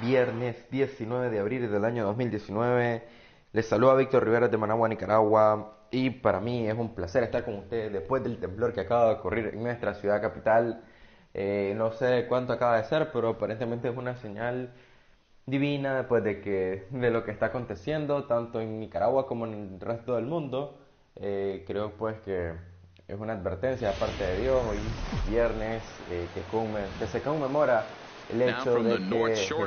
viernes 19 de abril del año 2019. Les saluda Víctor Rivera de Managua, Nicaragua. Y para mí es un placer estar con ustedes después del temblor que acaba de ocurrir en nuestra ciudad capital. No sé cuánto acaba de ser, pero aparentemente es una señal divina después de lo que está aconteciendo tanto en Nicaragua como en el resto del mundo. Creo pues que es una advertencia de parte de Dios hoy viernes que se conmemora el hecho de que Jesús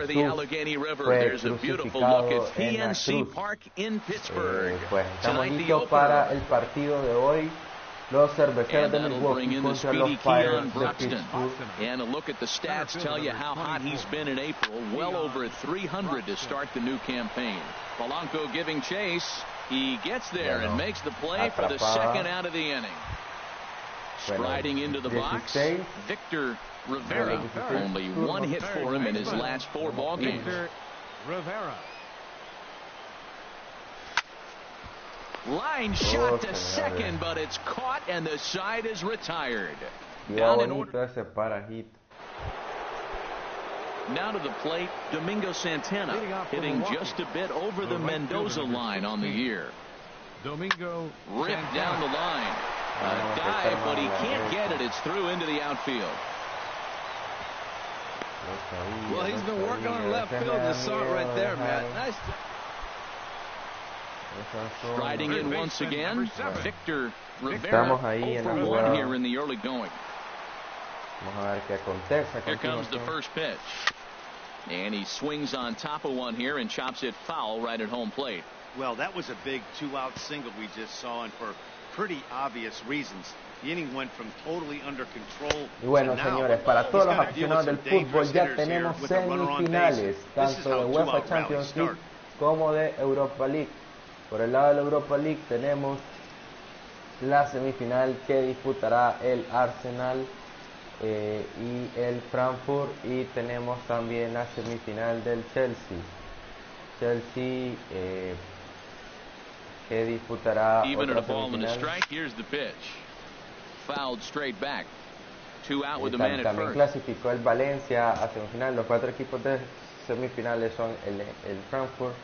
fue crucificado en la cruz. Pues estamos listos para el partido de hoy. Los cerveceros de Milwaukee contra los Pirates de Pittsburgh. And a look at the stats tell you how hot he's been in April. Well over 300 to start the new campaign. Polanco giving chase. He gets there and makes the play for the second out of the inning. Striding into the box, Victor Rivera. Only one hit for him in his last 4 ball games. Rivera. Line shot to second, but it's caught and the side is retired. Down in order. Now to the plate, Domingo Santana, hitting just a bit over the Mendoza line on the year. Domingo ripped down the line. A dive, but he can't get it. It's through into the outfield. Well, he's been working on left field. You saw it right there, Matt. Nice. Striding in once again, Victor Rivera, 0 for 1 here in the early going. Here comes the first pitch. And he swings on top of one here and chops it foul right at home plate. Well, that was a big 2-out single we just saw, and for pretty obvious reasons. The inning went from totally under control. Y bueno, señores, para todos los aficionados del fútbol ya tenemos semifinales, tanto de UEFA Champions League como de Europa League. Por el lado de la Europa League tenemos la semifinal que disputará el Arsenal y el Frankfurt, y tenemos también la semifinal del Chelsea que disputará otra semifinal. También clasificó el Valencia a semifinal. Los 4 equipos de semifinales son el Frankfurt,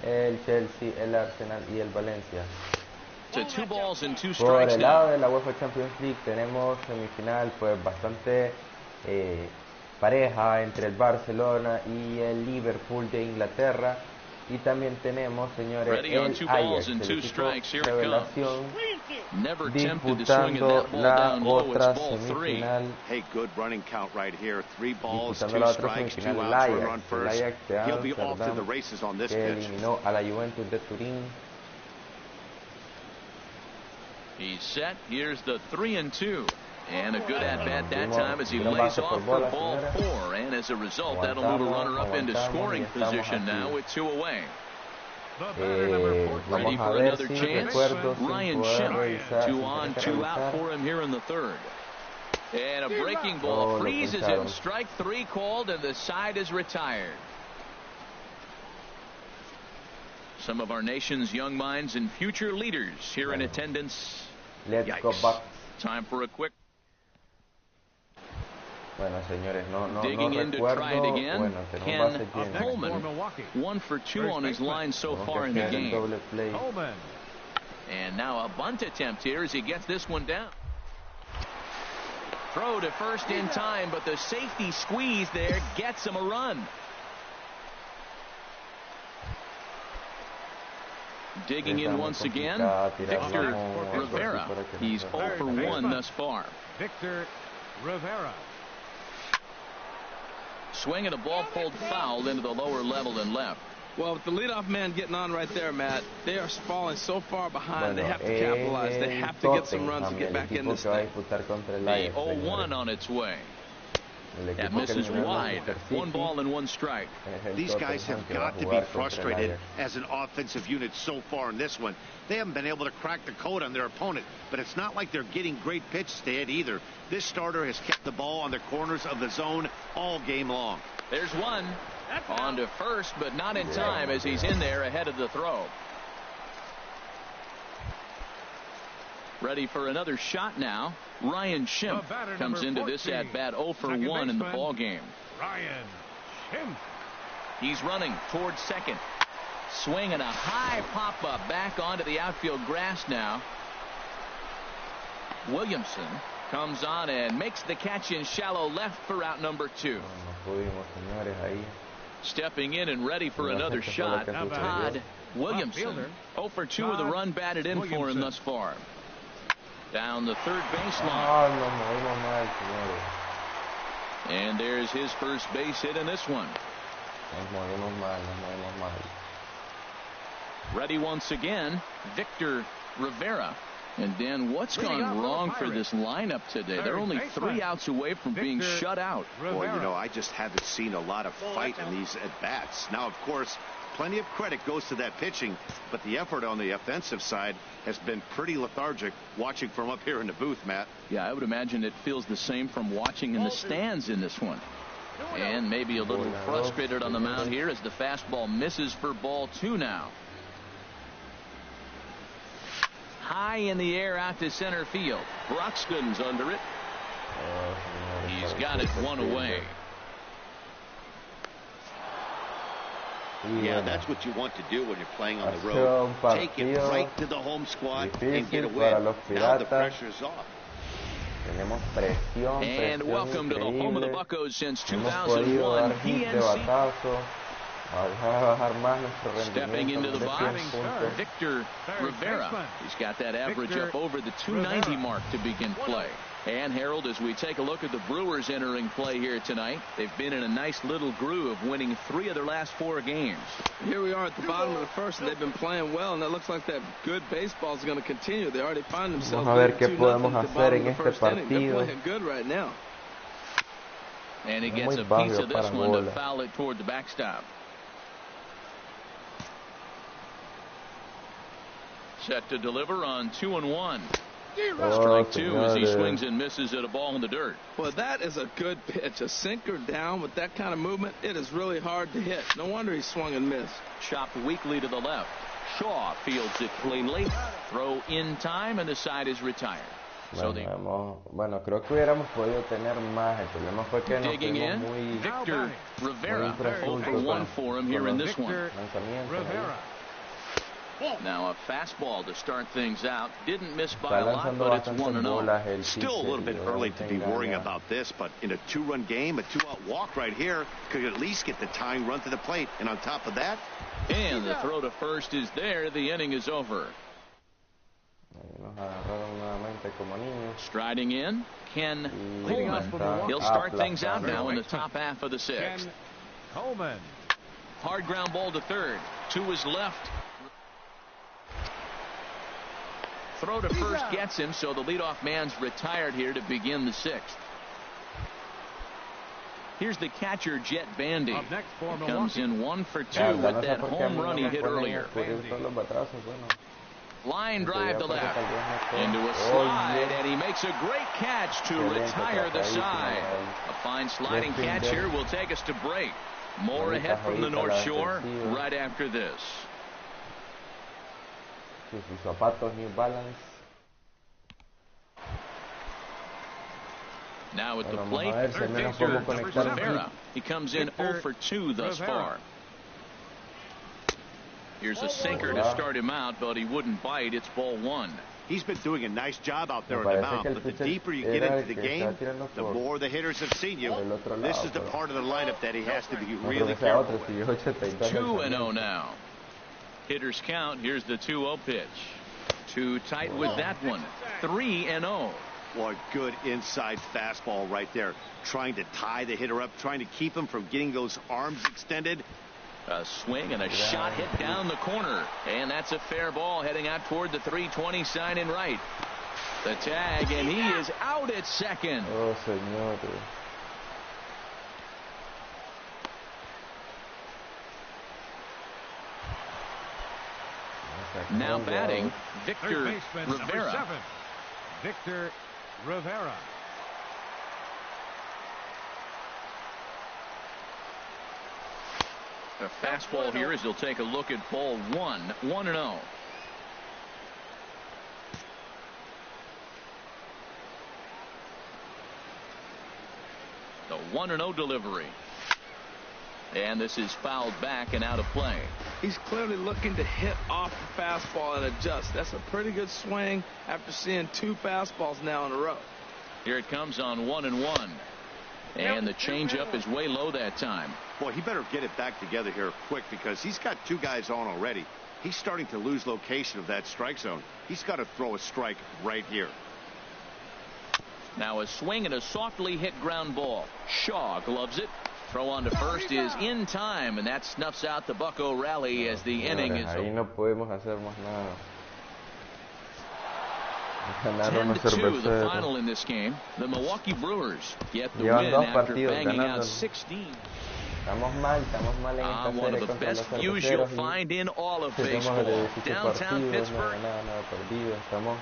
el Chelsea, el Arsenal y el Valencia. Por el lado de la UEFA Champions League tenemos semifinal pues bastante pareja entre el Barcelona y el Liverpool de Inglaterra, y también tenemos, señores, el Ajax, el equipo revelación, disputando la otra semifinal. Disputando la otra semifinal, el Ajax de Amsterdam, que eliminó a la Juventus de Turín. He's set. Here's the 3-2. And a good at-bat that time as he lays off for ball 4. And as a result, that'll move a runner up into scoring position now with 2 away. Ready for another chance? Ryan Schimpf. 2 on, 2 out for him here in the 3rd. And a breaking ball freezes him. Strike 3 called, and the side is retired. Some of our nation's young minds and future leaders here in attendance. Let's go back. Time for a quick. Bueno, señores, no Digging in to try it again. Bueno, Ken Holman, 1 for 2 on his line so far in the game. And now a bunt attempt here as he gets this one down. Throw to first in time, but the safety squeeze there gets him a run. Digging in once again, Victor Rivera. He's 0 for 1 thus far. Victor Rivera. Swinging a ball pulled foul into the lower level and left. Well, with the leadoff man getting on right there, Matt, they are falling so far behind. They have to capitalize. They have to get some runs to get back in this thing. The 0-1 on its way. That misses wide. 1 ball and 1 strike. These guys have got to be frustrated as an offensive unit so far in this one. They haven't been able to crack the code on their opponent, but it's not like they're getting great pitches to hit either. This starter has kept the ball on the corners of the zone all game long. There's one. On to first, but not in time as he's in there ahead of the throw. Ready for another shot now. Ryan Schimpf comes into this at bat 0 for 1 in the ball game. Ryan Schimpf. He's running towards second. Swing and a high pop-up back onto the outfield grass now. Williamson comes on and makes the catch in shallow left for out number 2. Stepping in and ready for another shot, Todd Williamson. 0 for 2 with the run batted in for him thus far. Down the third baseline. And there's his first base hit in this one. Ready once again, Victor Rivera. And Dan, what's gone wrong for this lineup today? They're only 3 outs away from being shut out. Well, you know, I just haven't seen a lot of fight in these at-bats. Now, of course, plenty of credit goes to that pitching, but the effort on the offensive side has been pretty lethargic watching from up here in the booth, Matt. Yeah, I would imagine it feels the same from watching in the stands in this one. And maybe a little frustrated on the mound here as the fastball misses for ball 2 now. High in the air out to center field. Broxton's under it. He's got it 1 away. Yeah, that's what you want to do when you're playing on the road. Take it right to the home squad and get a win. Now the pressure's off. And welcome to the home of the Buccos since 2001. PNC. Stepping into the box, Victor Rivera. He's got that average up over the 290 mark to begin play. And Harold, as we take a look at the Brewers entering play here tonight, they've been in a nice little groove, winning 3 of their last 4 games. Here we are at the bottom of the first, and they've been playing well, and it looks like that good baseball is going to continue. They already find themselves leading 2-0 at the bottom of the first inning. They're playing good right now. And he gets a piece of this one to foul it toward the backstop. Set to deliver on 2-1. Strike 2 as he swings and misses at a ball in the dirt. Well, that is a good pitch. A sinker down with that kind of movement, it is really hard to hit. No wonder he swung and missed. Chopped weakly to the left. Shaw fields it cleanly. Throw in time, and the side is retired. Bueno, creo que hubiéramos podido tener más. El problema fue que nos fuimos muy, Victor Rivera. 0 for 1 for him here in this one. Now a fastball to start things out. Didn't miss by a lot, but it's 1-0. Still a little bit early to be worrying about this, but in a 2-run game, a 2-out walk right here could at least get the tying run to the plate. And on top of that, and the throw to first is there. The inning is over. Striding in, Ken Coleman. He'll start things out now in the top half of the 6th. Coleman. Hard ground ball to third. To his left. Throw to first gets him, so the leadoff man's retired here to begin the 6th. Here's the catcher, Jet Bandy. He comes in 1 for 2 with that home run he hit earlier. Line drive to left. Into a slide, and he makes a great catch to retire the side. A fine sliding catch here will take us to break. More ahead from the North Shore right after this. New Balance. Now at the plate, Victor Rivera. He comes in 0 for 2 thus far. Here's a sinker to start him out, but he wouldn't bite. It's ball 1. He's been doing a nice job out there on the mound, but the deeper you get into the game, the more the hitters have seen you. This is the part of the lineup that he has to be really careful with. 2-0 now. Hitters count. Here's the 2-0 pitch. Too tight with that one. 3-0. What good inside fastball right there. Trying to tie the hitter up, trying to keep him from getting those arms extended. A swing and a shot hit down the corner. And that's a fair ball heading out toward the 320 sign in right. The tag, and he is out at second. Oh, señor. Now batting, Victor Rivera. Victor Rivera. A fastball here as he'll take a look at ball 1. 1-0. The 1-0 delivery. And this is fouled back and out of play. He's clearly looking to hit off the fastball and adjust. That's a pretty good swing after seeing 2 fastballs now in a row. Here it comes on 1-1. And the changeup is way low that time. Boy, he better get it back together here quick because he's got 2 guys on already. He's starting to lose location of that strike zone. He's got to throw a strike right here. Now a swing and a softly hit ground ball. Shaw gloves it. Throw on to first is in time, and that snuffs out the Bucco rally as the inning is over. Ahí no podemos hacer más nada. 10-2, the final in this game. The Milwaukee Brewers get the win after banging out 16. Estamos mal en esta One of serie the contra best los views cerveceros you'll y find in all of tenemos baseball. el edificio Downtown partido, Pittsburgh. no nada perdido, estamos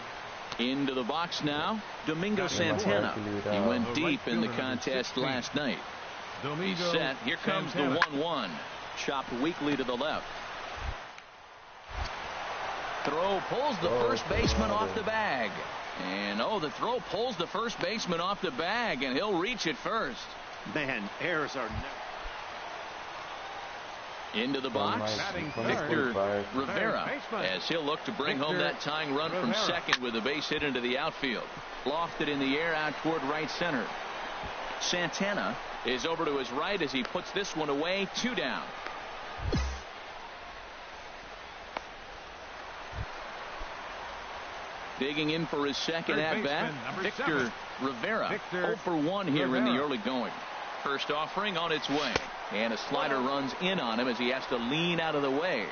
Into the box now, Domingo Santana. He went deep in the contest last night. He's set. Here comes the 1-1. Chopped weakly to the left. Throw pulls the first baseman off the bag. And the throw pulls the first baseman off the bag, and he'll reach it first. Man, errors are Into the box, Victor Rivera, as he'll look to bring home that tying run from second with a base hit into the outfield. Lofted in the air out toward right center. Santana is over to his right as he puts this one away. 2 down. Digging in for his second at-bat, Victor Rivera. 0 for 1 here in the early going. First offering on its way. And a slider runs in on him as he has to lean out of the way.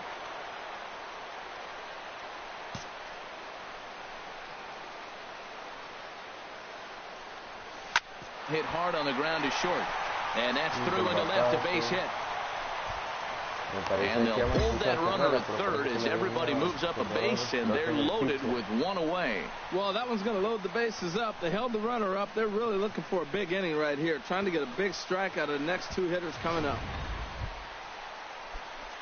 Hit hard on the ground to short. And that's through into left, a base hit. And they'll hold that runner at third as everybody moves up a base, and they're loaded with 1 away. Well, that one's going to load the bases up. They held the runner up. They're really looking for a big inning right here, trying to get a big strike out of the next 2 hitters coming up.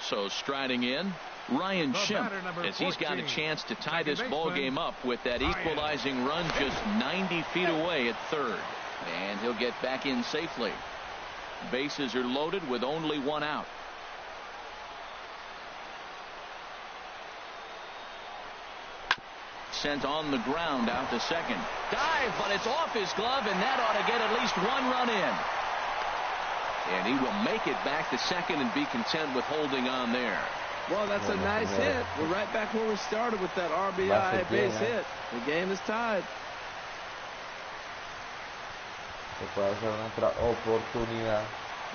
So striding in, Ryan Schimpf, as he's got a chance to tie this ball game up with that equalizing run just 90 feet away at third. And he'll get back in safely. Bases are loaded with only 1 out. Sent on the ground out to second. Dive, but it's off his glove, and that ought to get at least 1 run in. And he will make it back to second and be content with holding on there. Well, that's a nice hit. We're right back where we started with that RBI base hit. The game is tied.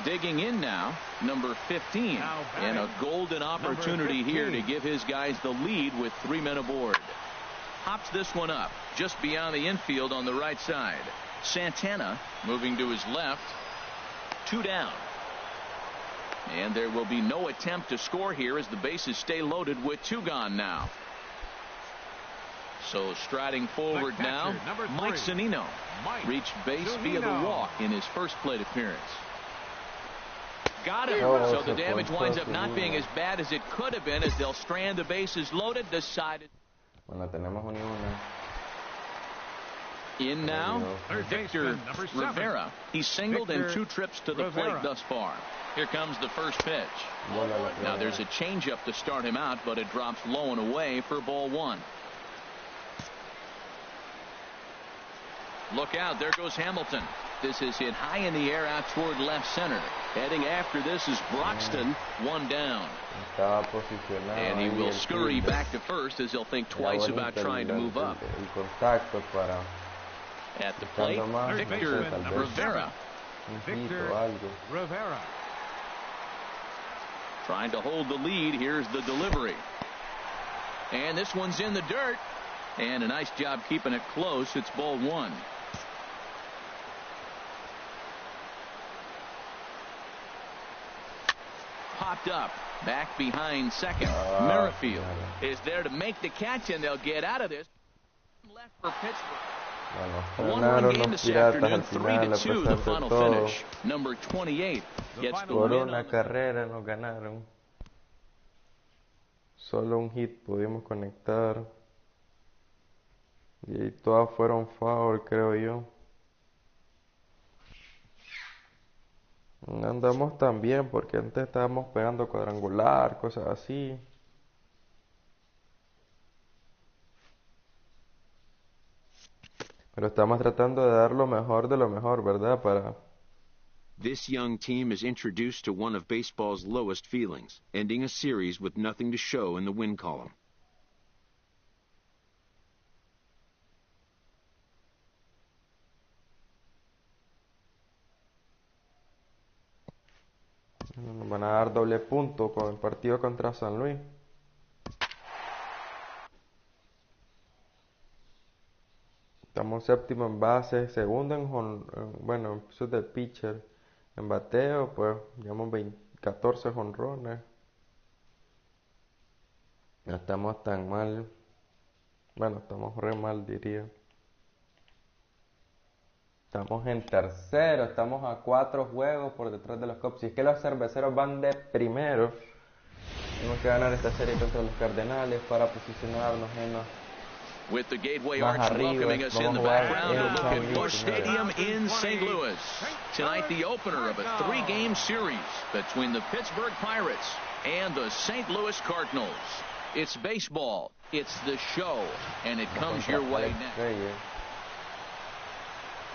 Digging in now, number 15. And a golden opportunity here to give his guys the lead with 3 men aboard. Hops this one up just beyond the infield on the right side. Santana moving to his left. 2 down. And there will be no attempt to score here as the bases stay loaded with 2 gone now. So striding forward now, Mike Zunino reached base via the walk in his first plate appearance. Got him. So the damage winds up not being as bad as it could have been as they'll strand the bases loaded. Decided. In now, Victor Rivera. He's singled in 2 trips to the plate thus far. Here comes the first pitch. Now there's a changeup to start him out, but it drops low and away for ball 1. Look out, there goes Hamilton. This is hit high in the air out toward left center. Heading after this is Broxton. 1 down. And he will scurry back to first as he'll think twice about trying to move up. At the plate, Victor Rivera. Trying to hold the lead. Here's the delivery. And this one's in the dirt. And a nice job keeping it close. It's ball 1. Popped up. Back behind second. Merrifield is there to make the catch, and they'll get out of this. Left for Pittsburgh. One-run game this afternoon, 3-2 the final finish. Number 28 gets the win. Por una carrera nos ganaron. Solo un hit pudimos conectar. Y ahí todas fueron foul, creo yo. No andamos tan bien porque antes estábamos pegando cuadrangular, cosas así. Pero estamos tratando de dar lo mejor de lo mejor, ¿verdad? Para... This young team is introduced to one of baseball's lowest feelings, ending a series with nothing to show in the win column. Nos van a dar doble punto con el partido contra San Luis. Estamos séptimo en base, segundo en eso de pitcher. En bateo, pues, llevamos 14 jonrones. No estamos tan mal. Bueno, estamos re mal, diría. Estamos en tercero, estamos a 4 juegos por detrás de los Cubs. Si es que los cerveceros van de primero, tenemos que ganar esta serie contra los Cardenales para posicionarnos en los with the Gateway Arch welcoming us in the background of the Pitbull Stadium in St. Louis. Tonight, the opener of a 3-game series between the Pittsburgh Pirates and the St. Louis Cardinals. It's baseball, it's the show, and it comes your way next.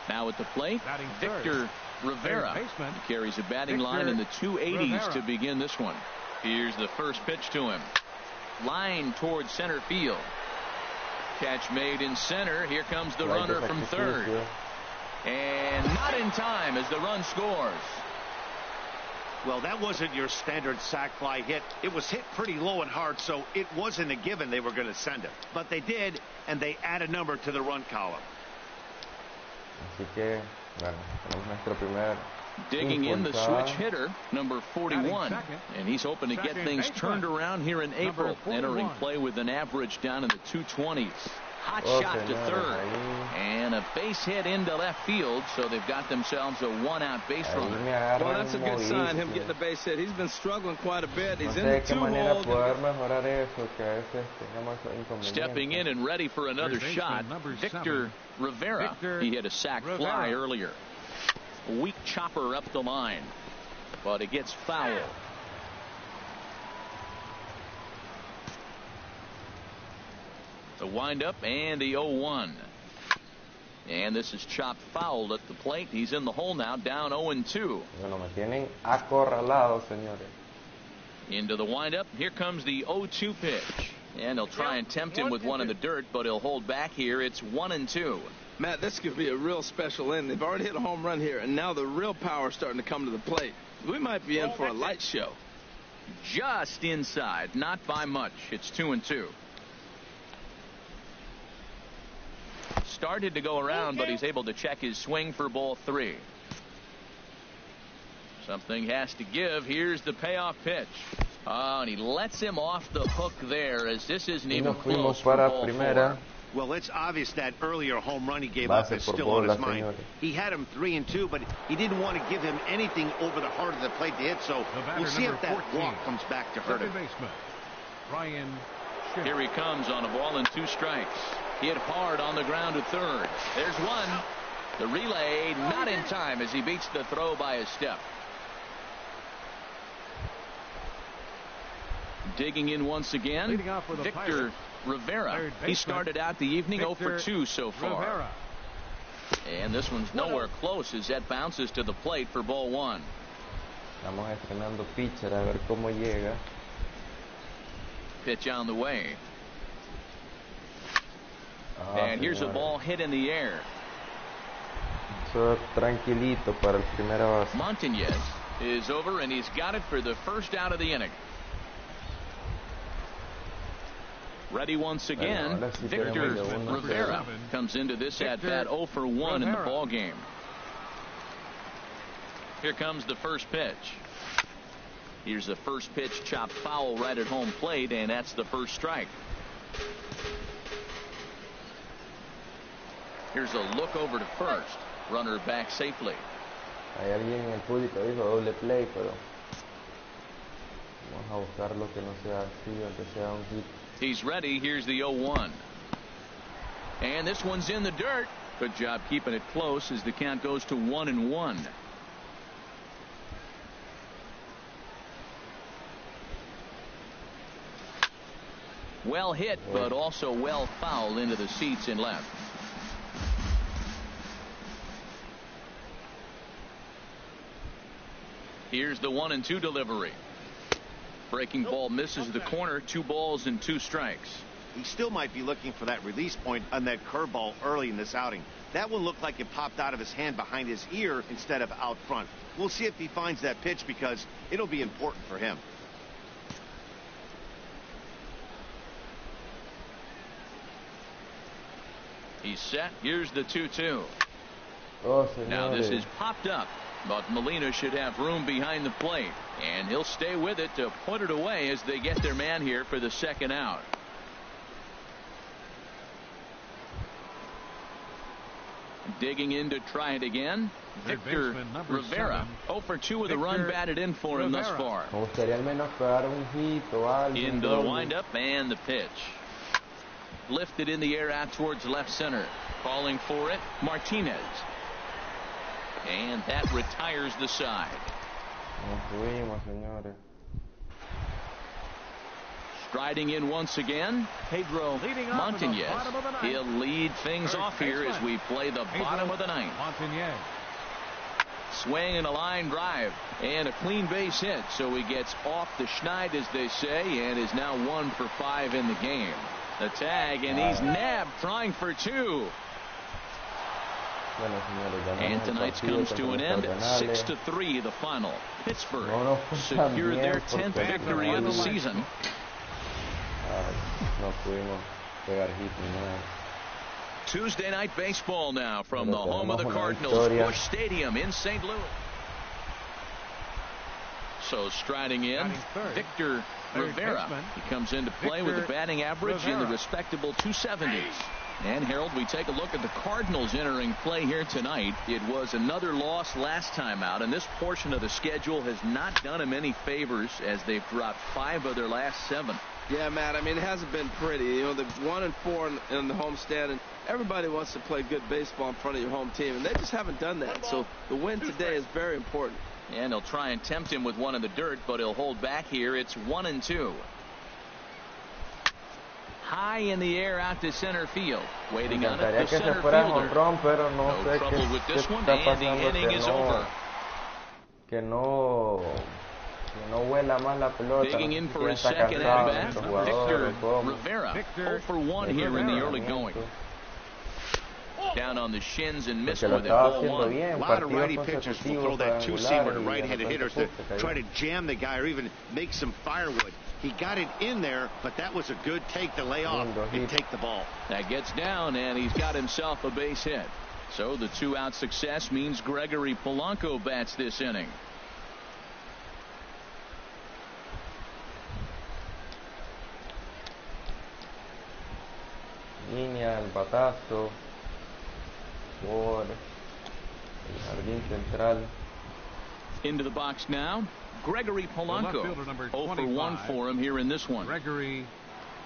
Now at the plate, Victor Rivera. He carries a batting line in the 280s to begin this one. Here's the first pitch to him. Line towards center field. Catch made in center. Here comes the runner from third. And not in time as the run scores. Well, that wasn't your standard sac fly hit. It was hit pretty low and hard, so it wasn't a given they were going to send it. But they did, and they add a number to the run column. Así que, bueno, tenemos nuestro primer digging in the switch hitter, number 41, and he's hoping to get things turned around here in April, entering play with an average down in the 220s. Hot shot to third, and a base hit into left field, so they've got themselves a one-out base runner. Well, that's a good sign, him getting a base hit. He's been struggling quite a bit. He's in the 2-hole. Stepping in and ready for another shot, Victor Rivera. He hit a sac fly earlier. Weak chopper up the line, but it gets foul. The windup and the 0-1. And this is chopped foul at the plate. He's in the hole now, down 0-2. Bueno, me tienen acorralado, señores. Into the windup. Here comes the 0-2 pitch. And they'll try and tempt him with one in the dirt, but he'll hold back here. It's 1-2. Matt, this could be a real special inning. They've already hit a home run here, and now the real power is starting to come to the plate. We might be in for a light show. Just inside, not by much. It's 2-2. Started to go around, but he's able to check his swing for ball 3. Something has to give. Here's the payoff pitch. Oh, and he lets him off the hook there, as this isn't even close for ball 4. Well, it's obvious that earlier home run he gave up is still on his mind. He had him 3-2, but he didn't want to give him anything over the heart of the plate to hit, so we'll see if that walk comes back to hurt him. Here he comes on a ball and 2 strikes. Hit hard on the ground to third. There's one. The relay not in time as he beats the throw by a step. Digging in once again, Victor Rivera. He started out the evening 0 for 2 so far. And this one's nowhere close as that bounces to the plate for ball 1. Estamos estrenando pitcher a ver cómo llega. Pitch on the way. And here's a ball hit in the air. So tranquilito para el primera base. Montañez is over, and he's got it for the first out of the inning. Ready once again, Victor Rivera comes into this at-bat 0 for 1 in the ball game. Here comes the first pitch. Here's the first pitch chopped foul right at home plate, and that's the first strike. Here's a look over to first. Runner back safely. Hay alguien en el público dijo doble play, pero vamos a buscar lo que no sea así, aunque sea un hit. He's ready. Here's the 0-1. And this one's in the dirt. Good job keeping it close as the count goes to 1-1. Well hit, but also well fouled into the seats in left. Here's the 1-2 delivery. Breaking ball misses the corner. 2 balls and 2 strikes. He still might be looking for that release point on that curveball early in this outing. That one looked like it popped out of his hand behind his ear instead of out front. We'll see if he finds that pitch because it'll be important for him. He's set. Here's the 2-2. Oh, now this is popped up, but Molina should have room behind the plate, and he'll stay with it to put it away as they get their man here for the second out. Digging in to try it again, Victor Rivera. 0 for 2 with a run batted in for him thus far. Into the windup and the pitch. Lifted in the air out towards left center. Calling for it, Martinez. And that retires the side. Striding in once again, Pedro Martinez. He'll lead things off here as we play the bottom of the ninth. Swing and a line drive and a clean base hit, so he gets off the schneid, as they say, and is now 1 for 5 in the game. The tag, and he's nabbed, trying for 2. And tonight's comes to an end. 6-3 the final. Pittsburgh secured their 10th victory of the season. Tuesday night baseball now from the home of the Cardinals, Busch Stadium in St. Louis. So striding in, Victor Rivera. He comes into play with a batting average in the respectable 270s. And Harold, we take a look at the Cardinals entering play here tonight. It was another loss last time out, and this portion of the schedule has not done them any favors as they've dropped 5 of their last 7. Yeah, Matt, I mean, it hasn't been pretty. You know, they're 1-4 in the homestand, and everybody wants to play good baseball in front of your home team, and they just haven't done that. So the win today is very important. And they'll try and tempt him with one in the dirt, but he'll hold back here. It's 1-2. High in the air out to center field. Waiting on it, the center fielder. No trouble with this one, and the inning is over. Digging in for his second at-bat, Victor Rivera. 0 for 1 here in the early going. Down on the shins and missed with it. Ball 1. A lot of righty pitchers will throw that 2-seamer to right-handed hitters to try to jam the guy or even make some firewood. He got it in there, but that was a good take to lay off and take the ball. That gets down, and he's got himself a base hit. So the 2-out success means Gregory Polanco bats this inning. Línea, el batazo por el jardín central. Into the box now, Gregory Polanco. 0 for 1 for him here in this one. Gregory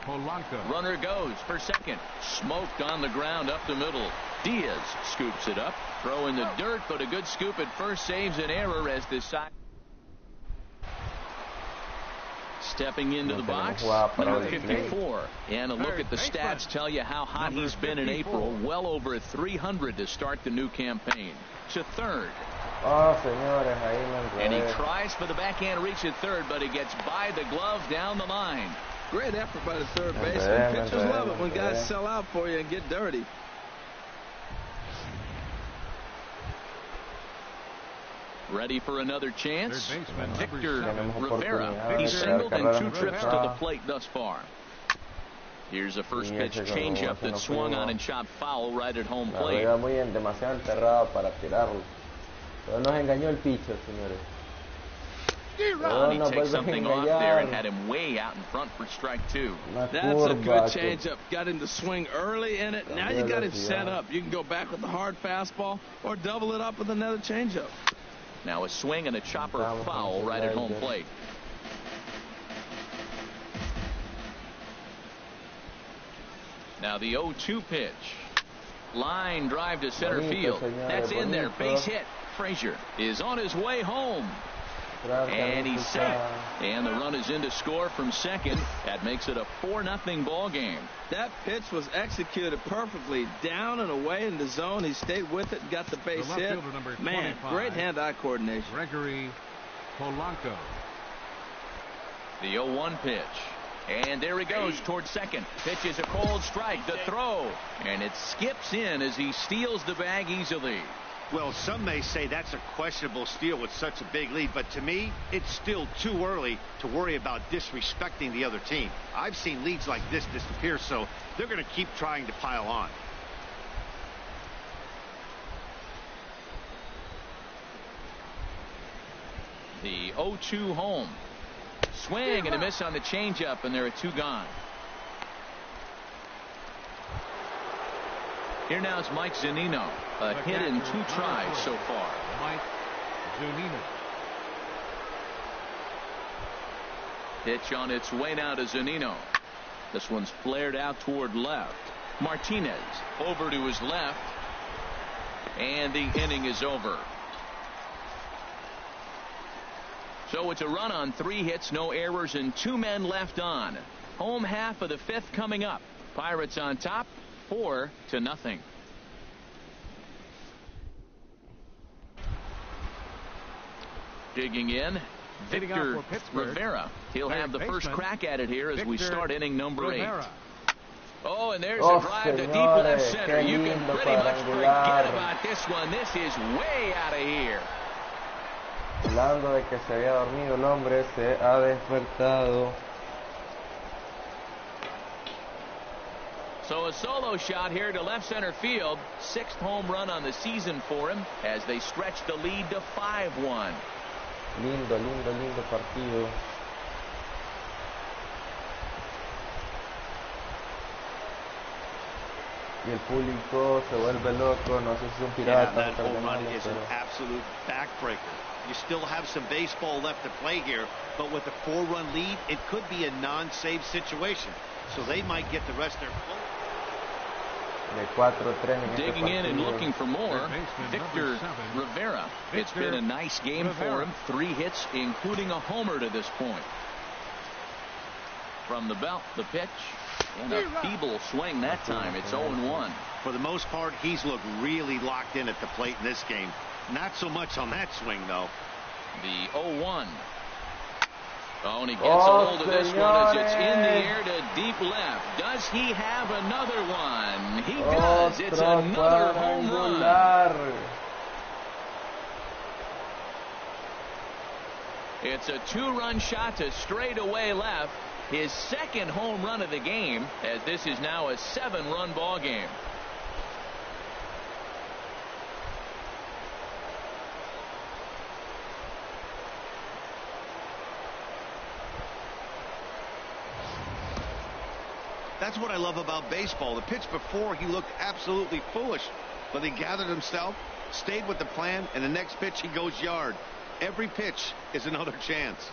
Polanco. Runner goes for second. Smoked on the ground up the middle. Diaz scoops it up. Throw in the dirt, but a good scoop at first saves an error as this side. Stepping into the box, number 54. And a look at the stats tell you how hot he's been in April. Well over 300 to start the new campaign. To third. And he tries for the backhand reach at third, but he gets by the glove down the line. Great effort by the third baseman. Pitchers love it when guys sell out for you and get dirty. Ready for another chance. Victor Rivera. He's singled in 2 trips to the plate thus far. Here's a first pitch changeup that swung on and shot foul right at home plate. And he takes something off there and had him way out in front for strike 2. That's a good changeup. Got him to swing early in it. Now you got him set up. You can go back with the hard fastball or double it up with another changeup. Now a swing and a chopper foul right at home plate. Now the 0-2 pitch. Line drive to center field. That's in there. Base hit. Frazier is on his way home. And he's safe. And the run is in to score from second. That makes it a 4-0 ball game. That pitch was executed perfectly. Down and away in the zone. He stayed with it and got the base hit. Man, great hand-eye coordination. Gregory Polanco. The 0-1 pitch. And there he goes towards second. Pitch is a cold strike. The throw. And it skips in as he steals the bag easily. Well, some may say that's a questionable steal with such a big lead, but to me, it's still too early to worry about disrespecting the other team. I've seen leads like this disappear, so they're going to keep trying to pile on. The 0-2 home. Swing and a miss on the changeup, and there are 2 gone. Here now is Mike Zunino. A hit in 2 tries so far. Mike Zunino. Pitch on its way now to Zunino. This one's flared out toward left. Martinez over to his left. And the inning is over. So it's a run on 3 hits, no errors, and 2 men left on. Home half of the 5th coming up. Pirates on top, 4-0. Digging in, Victor Rivera. He'll have the first crack at it here as we start inning number 8. Oh, and there's a drive to deep left center. You can pretty much forget about this one. This is way out of here. Hablando de que se había dormido el hombre, se ha despertado. So a solo shot here to left center field. 6th home run on the season for him as they stretch the lead to 5-1. Lindo partido. Y el público se vuelve loco, no sé si es un pirata. That home run is an absolute backbreaker. You still have some baseball left to play here, but with a 4-run lead, it could be a non-save situation. So they might get the rest of their Digging in and looking for more, Victor Rivera. It's been a nice game for him. 3 hits, including a homer to this point. From the belt, the pitch, and a feeble swing that time. It's 0-1. For the most part, he's looked really locked in at the plate in this game. Not so much on that swing, though. The 0-1. Oh, and he gets a hold of this one as it's in the air to deep left. Does he have another one? He does. It's another home run. It's a 2-run shot to straightaway left. His 2nd home run of the game, as this is now a 7-run ball game. That's what I love about baseball. The pitch before, he looked absolutely foolish, but he gathered himself, stayed with the plan, and the next pitch he goes yard. Every pitch is another chance.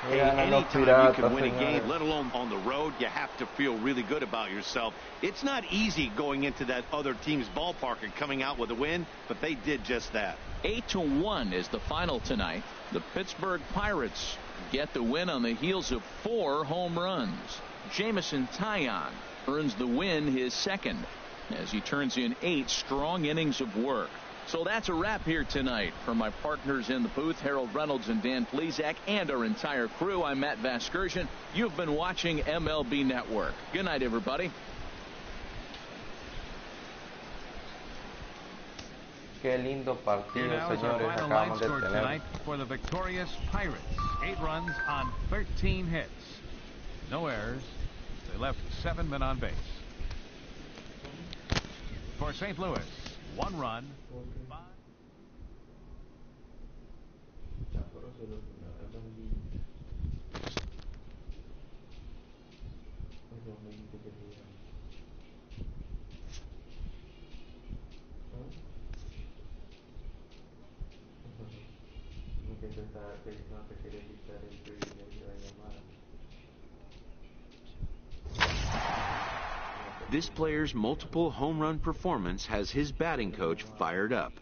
Hey, anytime you can win a game, let alone on the road, you have to feel really good about yourself. It's not easy going into that other team's ballpark and coming out with a win, but they did just that. 8-1 is the final tonight. The Pittsburgh Pirates get the win on the heels of 4 home runs. Jameson Taillon earns the win, his 2nd, as he turns in 8 strong innings of work. So that's a wrap here tonight. From my partners in the booth, Harold Reynolds and Dan Plesac, and our entire crew, I'm Matt Vasgersian. You've been watching MLB Network. Good night, everybody. Qué lindo partido, señores, acabamos de tener. Tonight for the victorious Pirates. 8 runs on 13 hits. No errors. They left 7 men on base. For St. Louis, 1 run. 5. This player's multiple home run performance has his batting coach fired up.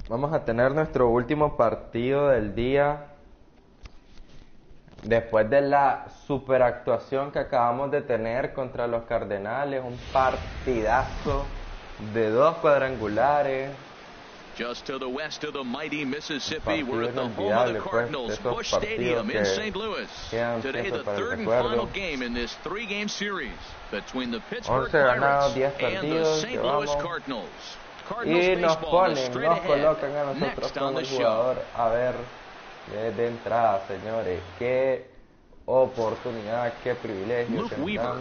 Vamos a tener nuestro último partido del día. Después de la super actuación que acabamos de tener contra los Cardenales, un partidazo de 2 cuadrangulares. Just to the west of the mighty Mississippi, we're at the home of the Cardinals, Busch Stadium in St. Louis. Today, the third and final game in this 3-game series between the Pittsburgh Pirates and the St. Louis Cardinals. Y nos colocan a nosotros como el jugador. A ver, desde entrada, señores, qué oportunidad, qué privilegio. Luke Weaver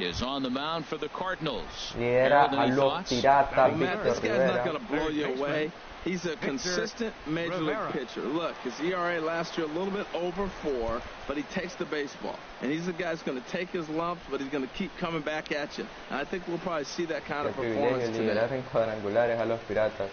is on the mound for the Cardinals. Lidera a los Piratas, Victor Rivera. Not going to blow you away. He's a consistent major league pitcher. Look, his ERA last year a little bit over 4, but he takes the baseball. And he's the guy who's going to take his lumps, but he's going to keep coming back at you. And I think we'll probably see that kind of performance today. Liderar en cuadrangulares a los Piratas.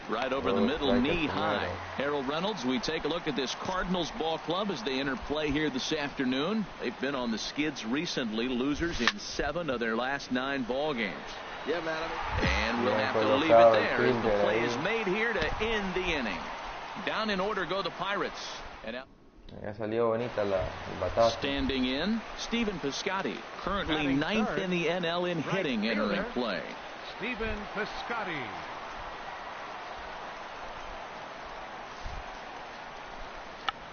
Right over the middle, knee high. Harold Reynolds, we take a look at this Cardinals ball club as they enter play here this afternoon. They've been on the skids recently, losers in 7 of their last 9 ball games. Yeah, man. And we'll have to leave it there as the play is made here to end the inning. Down in order go the Pirates. And out. Standing in, Stephen Piscotty, currently 9th in the NL in hitting, entering play. Stephen Piscotty.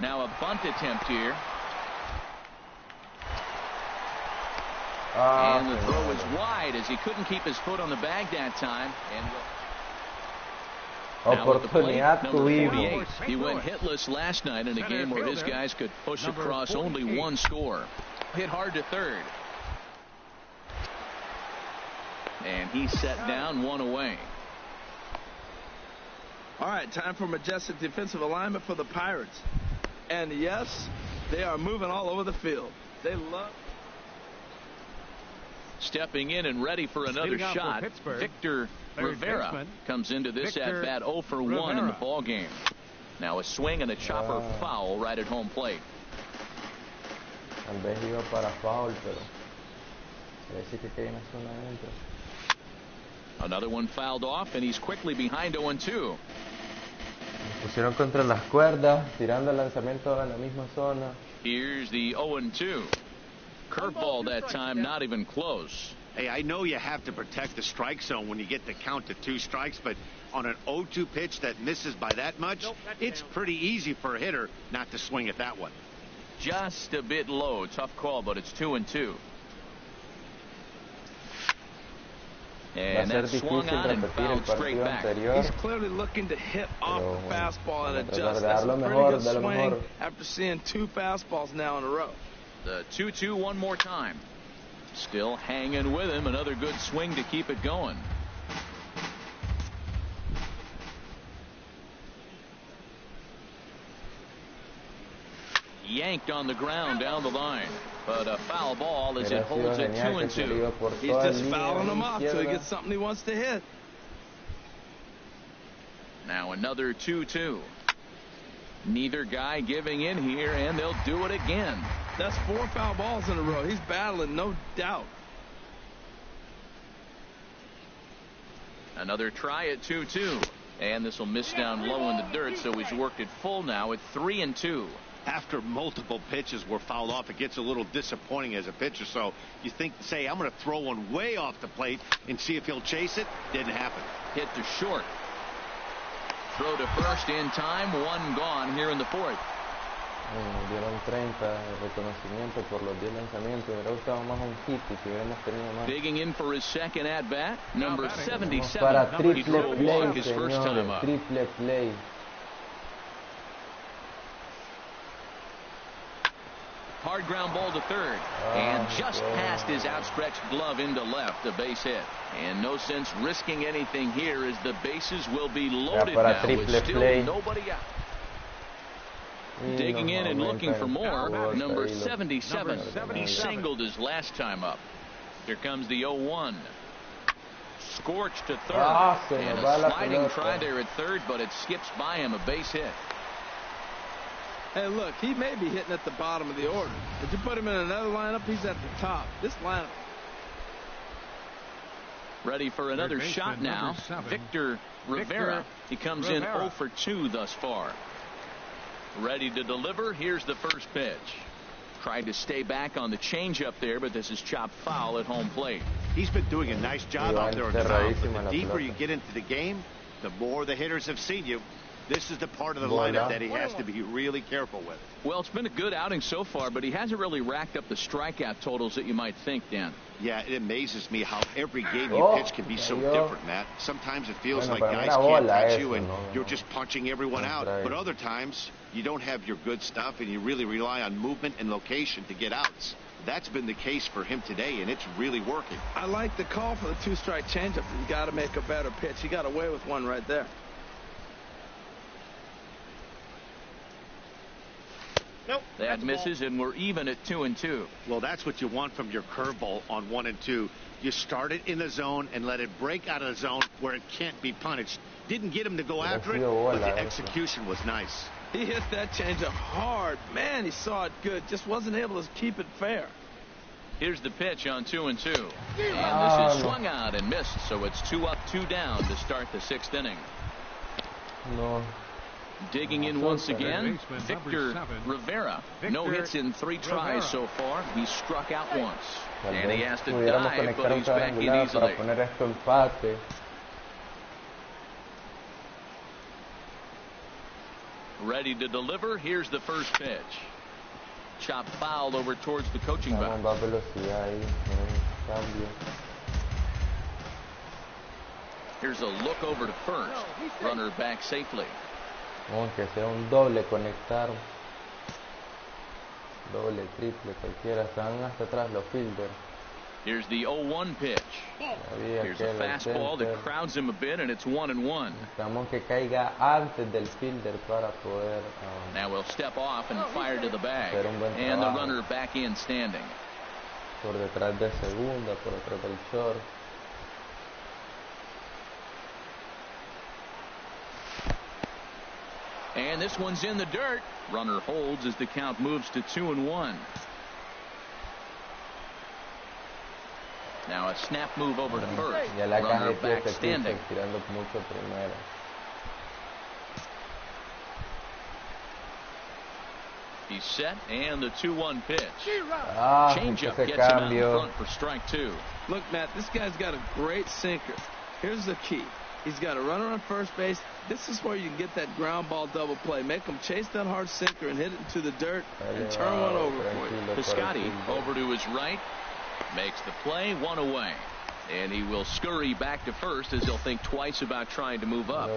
Now a bunt attempt here. And the throw is wide as he couldn't keep his foot on the bag that time. And Oportunidad tuvimos. He went hitless last night in a game where his guys could push across only 1 score. Hit hard to third. And he set down 1 away. All right, time for majestic defensive alignment for the Pirates. And yes, they are moving all over the field. They love. Stepping in and ready for another shot, Victor Rivera comes into this at-bat 0 for 1 in the ball game. Now a swing and a chopper foul right at home plate. Tal vez iba para foul, pero parece que cae en la zona adentro. Another one fouled off, and he's quickly behind 0-2. Pusieron contra las cuerdas, tirando el lanzamiento en la misma zona. Here's the 0-2. Curveball that time, not even close. Hey, I know you have to protect the strike zone when you get the count to 2 strikes, but on an 0-2 pitch that misses by that much, it's pretty easy for a hitter not to swing at that one. Just a bit low. Tough call, but it's 2-2. a ser difícil repetir el partido anterior, He's clearly looking to hit off the fastball and adjust. de That's dar a lo pretty mejor, good de lo swing mejor. after seeing 2 fastballs now in a row. The 2-2 one more time. Still hanging with him. Another good swing to keep it going. Yanked on the ground down the line, but a foul ball as it holds it 2-2. He's just fouling them off till he gets something he wants to hit. Now another 2-2. Neither guy giving in here, and they'll do it again. That's 4 foul balls in a row. He's battling, no doubt. Another try at 2-2, and this will miss down low in the dirt, so he's worked it full now at 3-2. After multiple pitches were fouled off, it gets a little disappointing as a pitcher. So you think, say, I'm going to throw one way off the plate and see if he'll chase it. Didn't happen. Hit to short. Throw to first in time. One gone here in the fourth. Dieron 30 de reconocimiento por los 10 lanzamientos. Me hubiera gustado más un hit y si hubiéramos tenido más. Digging in for his second at bat, number 77. Para He triple drove a play, walk his first time señores, up. triple play. Hard ground ball to third, and just past his outstretched glove into left, a base hit. And no sense risking anything here as the bases will be loaded now with still nobody out. Digging in and looking for more, number 77. He singled his last time up. Here comes the 0-1. Scorched to third, and a sliding try there at third, but it skips by him, a base hit. Hey, look, he may be hitting at the bottom of the order. If you put him in another lineup, he's at the top. This lineup. Ready for another shot now. Victor Rivera. He comes in 0 for 2 thus far. Ready to deliver. Here's the first pitch. Tried to stay back on the changeup there, but this is chopped foul at home plate. He's been doing a nice job out there on the mound, but the deeper you get into the game, the more the hitters have seen you. This is the part of the lineup that he has to be really careful with. Well, it's been a good outing so far, but he hasn't really racked up the strikeout totals that you might think, Dan. Yeah, it amazes me how every game you pitch can be so different, Matt. Sometimes it feels like guys can't catch you and you're just punching everyone out. But other times, you don't have your good stuff and you really rely on movement and location to get outs. That's been the case for him today, and it's really working. I like the call for the 2-strike changeup. You got to make a better pitch. He got away with one right there. Nope, that misses, and we're even at 2-2. Well, that's what you want from your curveball on 1 and 2. You start it in the zone and let it break out of the zone where it can't be punished. Didn't get him to go after it, but the execution was nice. He hit that changeup hard. Man, he saw it good. Just wasn't able to keep it fair. Here's the pitch on 2-2. And this is swung out and missed, so it's 2 up, 2 down to start the 6th inning. No. Digging in once again, Victor Rivera. No hits in 3 tries so far. He's struck out once. And he has to dive, but he's back in easily. Ready to deliver. Here's the first pitch. Chop foul over towards the coaching box. Here's a look over to first. Runner back safely. Aunque sea un doble conectar, doble, triple, cualquiera, están hasta atrás los fielders. Here's the 0-1 pitch. Here's a fastball that crowds him a bit, and it's 1-1. Necesitamos que caiga antes del fielder para poder. Now we'll step off and fire to the bag, and the runner back in standing. Por detrás de segunda, por detrás del short. And this one's in the dirt. Runner holds as the count moves to 2-1. Now a snap move over to first. Runner back standing. He's set, and the 2-1 pitch. Changeup gets him out in front for strike 2. Look, Matt, this guy's got a great sinker. Here's the key. He's got a runner on first base. This is where you can get that ground ball double play. Make him chase that hard sinker and hit it into the dirt and turn one over for you. Piscotty over to his right. Makes the play, 1 away. And he will scurry back to first as he'll think twice about trying to move up.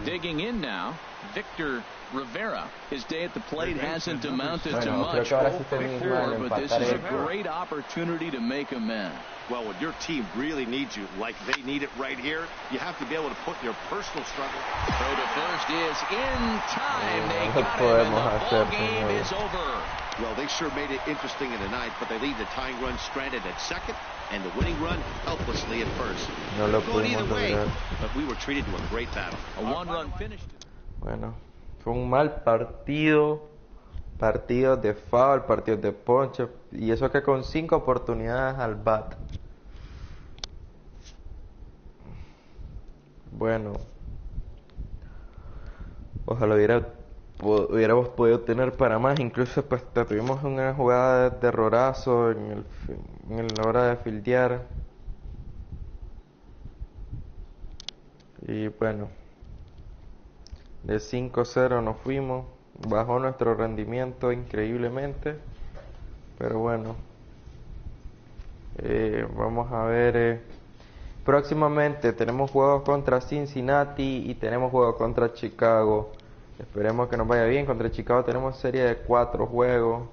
Digging in now, Victor Rivera. His day at the plate hasn't amounted to much before, but this is a great opportunity to make amends. Well, when your team really needs you, like they need it right here, you have to be able to put your personal struggle. Throw to first is in time. They got him, and the ball game is over. Well, they sure made it interesting in the ninth, but they leave the tying run stranded at second and the winning run helplessly at first. No lo Going pudimos either way, lograr. but we were treated to a great battle. A one-run finish. Bueno, fue un mal partido. Partidos de foul, partidos de ponche. Y eso que con 5 oportunidades al bat. Bueno, ojalá hubiéramos podido tener para más. Incluso pues tuvimos una jugada de errorazo en la hora de fildear. Y bueno, de 5-0 nos fuimos. Bajó nuestro rendimiento increíblemente. Pero bueno, vamos a ver. Próximamente tenemos juegos contra Cincinnati y tenemos juegos contra Chicago. Esperemos que nos vaya bien. Contra Chicago tenemos serie de 4 juegos.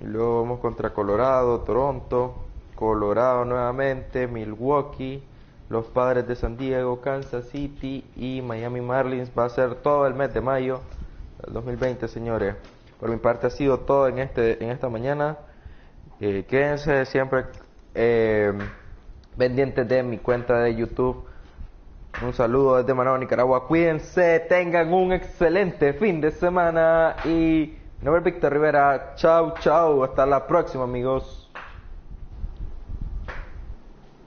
Y luego vamos contra Colorado, Toronto, Colorado nuevamente, Milwaukee, los Padres de San Diego, Kansas City y Miami Marlins. Va a ser todo el mes de mayo del 2020, señores. Por mi parte ha sido todo en esta mañana. Quédense siempre pendientes de mi cuenta de YouTube. Un saludo desde Managua, Nicaragua. Cuídense, tengan un excelente fin de semana. Y mi nombre es Víctor Rivera. Chau, chau. Hasta la próxima, amigos.